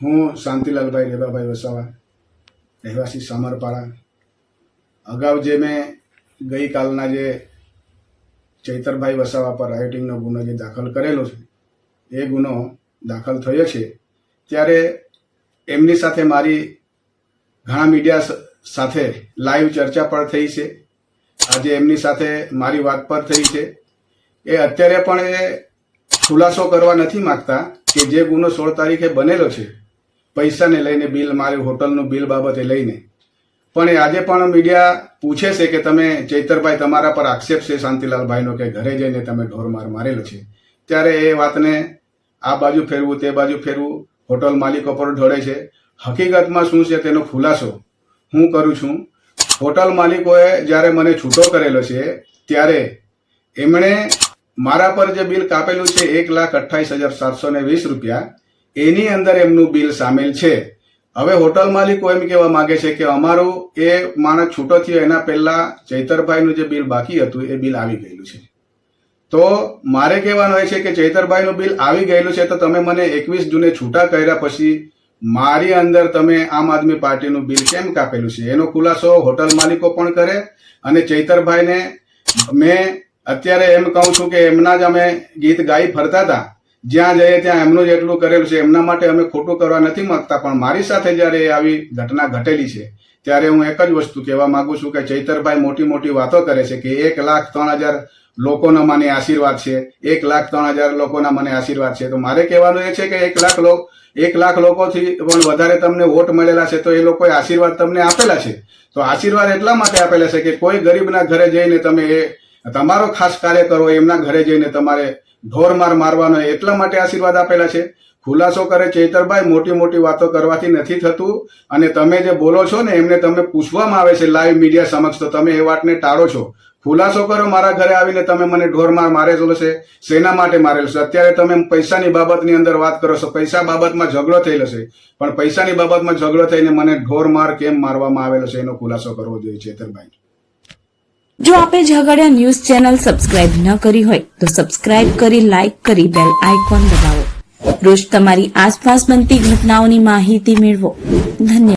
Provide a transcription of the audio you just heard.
હું શાંતિલાલભાઈ રેવાભાઈ વસાવા, રહેવાસી સમરપાડા. અગાઉ જે મેં ગઈકાલના જે ચૈતરભાઈ વસાવા પર રાયોટિંગનો ગુનો જે દાખલ કરેલો છે, એ ગુનો દાખલ થયો છે ત્યારે એમની સાથે મારી ઘણા મીડિયા સાથે લાઈવ ચર્ચા પણ થઈ છે. આજે એમની સાથે મારી વાત પર થઈ છે. એ અત્યારે પણ એ ખુલાસો કરવા નથી માગતા કે જે ગુનો 16 તારીખે બનેલો છે પૈસાને લઈને, બિલ, મારી હોટલનું બિલ બાબતે લઈને, પણ એ આજે પણ મીડિયા પૂછે છે કે તમે ચૈતરભાઈ, તમારા પર આક્ષેપ છે શાંતિલાલભાઈનો કે ઘરે જઈને તમે ઢોરમાર મારેલો છે. ત્યારે એ વાતને આ બાજુ ફેરવું, તે બાજુ ફેરવું, હોટલ માલિકો પર ઢોળે છે. હકીકતમાં શું છે તેનો ખુલાસો હું કરું છું. હોટલ માલિકોએ જ્યારે મને છૂટો કરેલો છે ત્યારે એમણે મારા પર જે બિલ કાપેલું છે 1,28,720 રૂપિયા, એની અંદર એમનું બિલ સામેલ છે. હવે હોટલ માલિકો એમ કહેવા માંગે છે કે અમારું એ માણસ છૂટો થયો એના પહેલા ચૈતરભાઈનું જે બિલ બાકી હતું એ બિલ આવી ગયેલું છે. તો મારે કહેવાનું એ છે કે ચૈતરભાઈનું બિલ આવી ગયેલું છે તો તમે મને 21 જૂને છૂટા કર્યા પછી મારી અંદર તમે આમ આદમી પાર્ટીનું બિલ કેમ કાપેલું છે એનો ખુલાસો હોટલ માલિકો પણ કરે. અને ચૈતરભાઈને મેં અત્યારે એમ કહું છું કે એમના જ અમે ગીત ગાઈ ફરતા હતા, જ્યાં જઈએ ત્યાં એમનું જ એટલું કરેલું છે. એમના માટે અમે ખોટું કરવા નથી માંગતા, પણ મારી સાથે જ્યારે આવી ઘટના ઘટેલી છે ત્યારે હું એક જ વસ્તુ કહેવા માંગુ છું કે ચૈતરભાઈ મોટી મોટી વાતો કરે છે કે 1,03,000 લોકોના મને આશીર્વાદ છે, 1,03,000 લોકોના મને આશીર્વાદ છે. તો મારે કહેવાનું એ છે કે 1 લાખ લોકોથી પણ વધારે તમને વોટ મળેલા છે તો એ લોકોએ આશીર્વાદ તમને આપેલા છે. તો આશીર્વાદ એટલા માટે આપેલા છે કે કોઈ ગરીબના ઘરે જઈને તમે એ તમારો ખાસ કાર્યકર હોય એમના ઘરે જઈને તમારે ઢોરમાર મારવાનો, એટલા માટે આશીર્વાદ આપેલા છે. ખુલાસો કરે ચૈતરભાઈ, મોટી મોટી વાતો કરવાથી નથી થતું. અને તમે જે બોલો છો ને એમને તમે પૂછવામાં આવે છે લાઈવ મીડિયા સમક્ષ, તો તમે એ વાતને ટાળો છો. ખુલાસો કરો, મારા ઘરે આવીને તમે મને ઢોરમાર મારેલો છે, શેના માટે મારેલો છે? અત્યારે તમે પૈસાની બાબતની અંદર વાત કરો છો, પૈસા બાબતમાં ઝઘડો થયેલો છે, પણ પૈસાની બાબતમાં ઝઘડો થઈને મને ઢોરમાર કેમ મારવામાં આવેલો છે એનો ખુલાસો કરવો જોઈએ ચૈતરભાઈ. જો આપે ઝઘડિયા ન્યૂઝ ચેનલ સબસ્ક્રાઇબ ન કરી હોય તો સબસ્ક્રાઇબ કરી, લાઇક કરી, બેલ આઇકોન દબાવો. રોજ તમારી આસપાસ બનતી ઘટનાઓની માહિતી મેળવો. ધન્યવાદ.